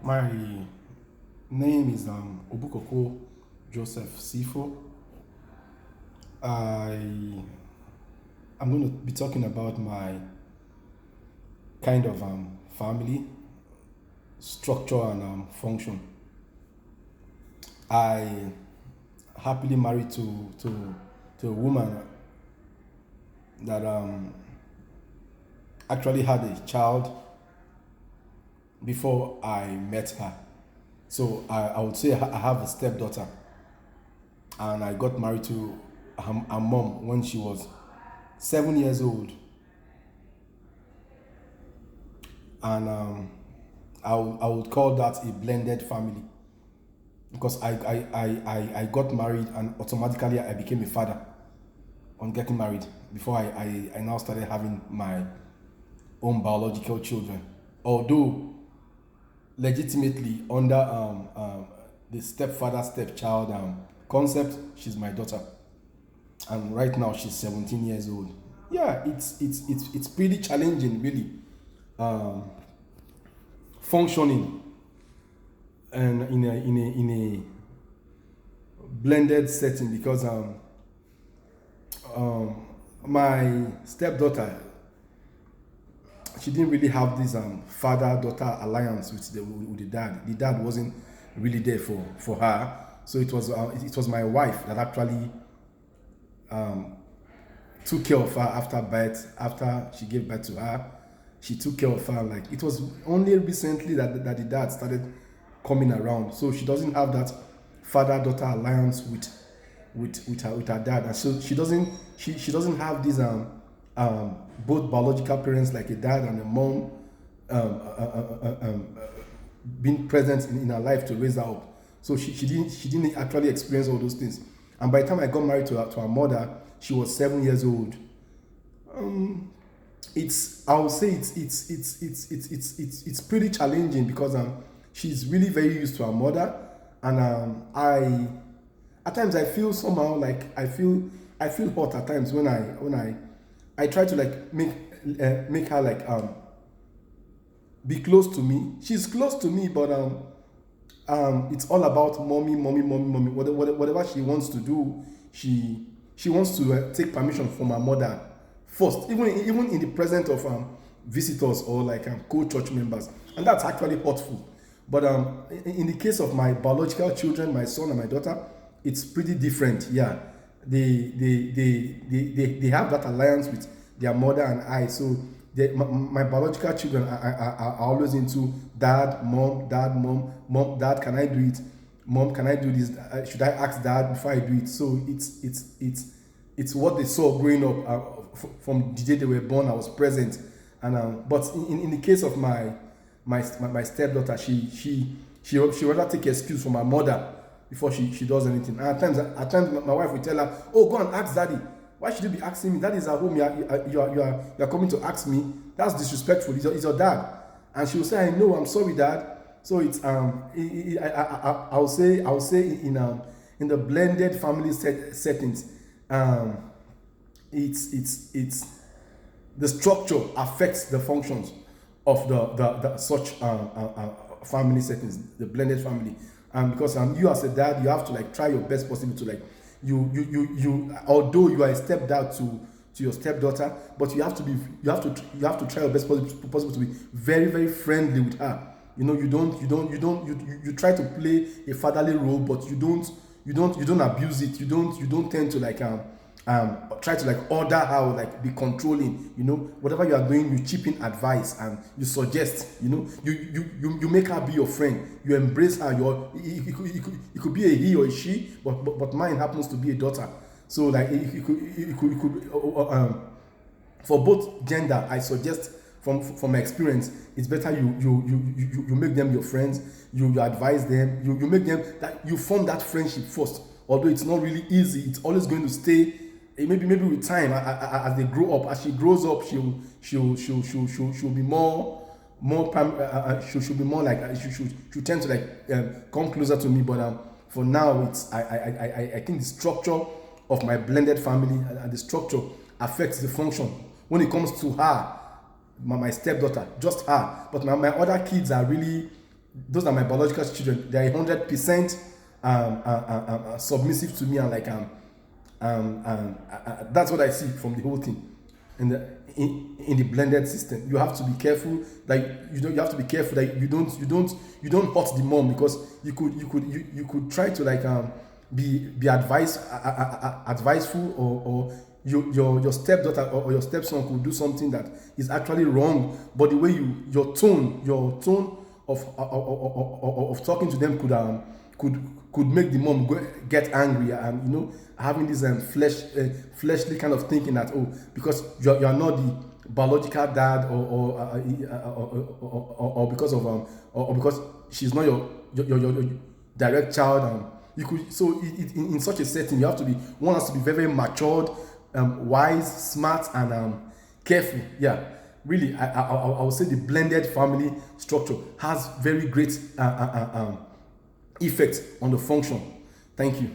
My name is Obukoko Joseph Sifo. I'm going to be talking about my kind of family structure and function. I happily married to a woman that actually had a child before I met her. So I would say I have a stepdaughter, and I got married to her mom when she was 7 years old, and I would call that a blended family because I got married and automatically I became a father on getting married before I now started having my own biological children. Although legitimately under the stepfather stepchild concept, she's my daughter, and right now she's 17 years old. Yeah, it's pretty challenging, really, functioning and in a blended setting because my stepdaughter, she didn't really have this father-daughter alliance with the dad. The dad wasn't really there for her, so it was my wife that actually took care of her after birth. After she gave birth to her, she took care of her. Like, it was only recently that the dad started coming around, so she doesn't have that father-daughter alliance with her dad, and so she doesn't have these both biological parents like a dad and a mom being present in her life to raise her up. So she didn't actually experience all those things. And by the time I got married to her mother, she was 7 years old. I would say it's pretty challenging because she's really very used to her mother, and I at times I feel somehow like I feel hot at times when I try to like make her like be close to me. She's close to me, but it's all about mommy. Whatever she wants to do, she wants to take permission from her mother first, even in the presence of visitors or like co-church members, and that's actually hurtful. But in the case of my biological children, my son and my daughter, it's pretty different. Yeah, they have that alliance with their mother and I. So my biological children are always into dad, mom, dad. Can I do it? Mom, can I do this? Should I ask dad before I do it? So it's what they saw growing up from the day they were born. I was present, and but in the case of my stepdaughter, she rather take excuse from her mother before she does anything. And at times my wife will tell her, "Oh, go and ask daddy. Why should you be asking me? That is at home. You are coming to ask me. That's disrespectful. It's your dad." And she will say, "I know. I'm sorry, dad." So it's I will say in the blended family settings, it's the structure affects the functions of the such family settings, the blended family. Because you as a dad, you have to like try your best possible to like you although you are a stepdad to your stepdaughter, but you have to try your best possible to be very, very friendly with her. You try to play a fatherly role, but you don't abuse it. You don't tend to like try to like order her or like be controlling. Whatever you are doing, you chip in advice and you suggest. You make her be your friend. You embrace her. It could be a he or a she, but mine happens to be a daughter. So like it could for both gender, I suggest from my experience, it's better you make them your friends. You advise them. You make them that you form that friendship first. Although it's not really easy, it's always going to stay. Maybe with time, as they grow up, as she grows up, she'll be she'll be more like she'll tend to like come closer to me. But for now, I think the structure of my blended family and the structure affects the function when it comes to her, my stepdaughter, just her. But my other kids are really those are my biological children. They are 100% submissive to me, and like that's what I see from the whole thing. In the blended system, you have to be careful that you have to be careful that you don't hurt the mom, because you could try to like be adviseful, or your stepdaughter or your stepson could do something that is actually wrong, but the way your tone of talking to them could make the mom get angry, and having this fleshly kind of thinking that, oh, because you're not the biological dad, or because of or because she's not your direct child, and you could, so in such a setting you have to be, one has to be very matured, wise, smart, and careful. Yeah, really, I would say the blended family structure has very great effect on the function. Thank you.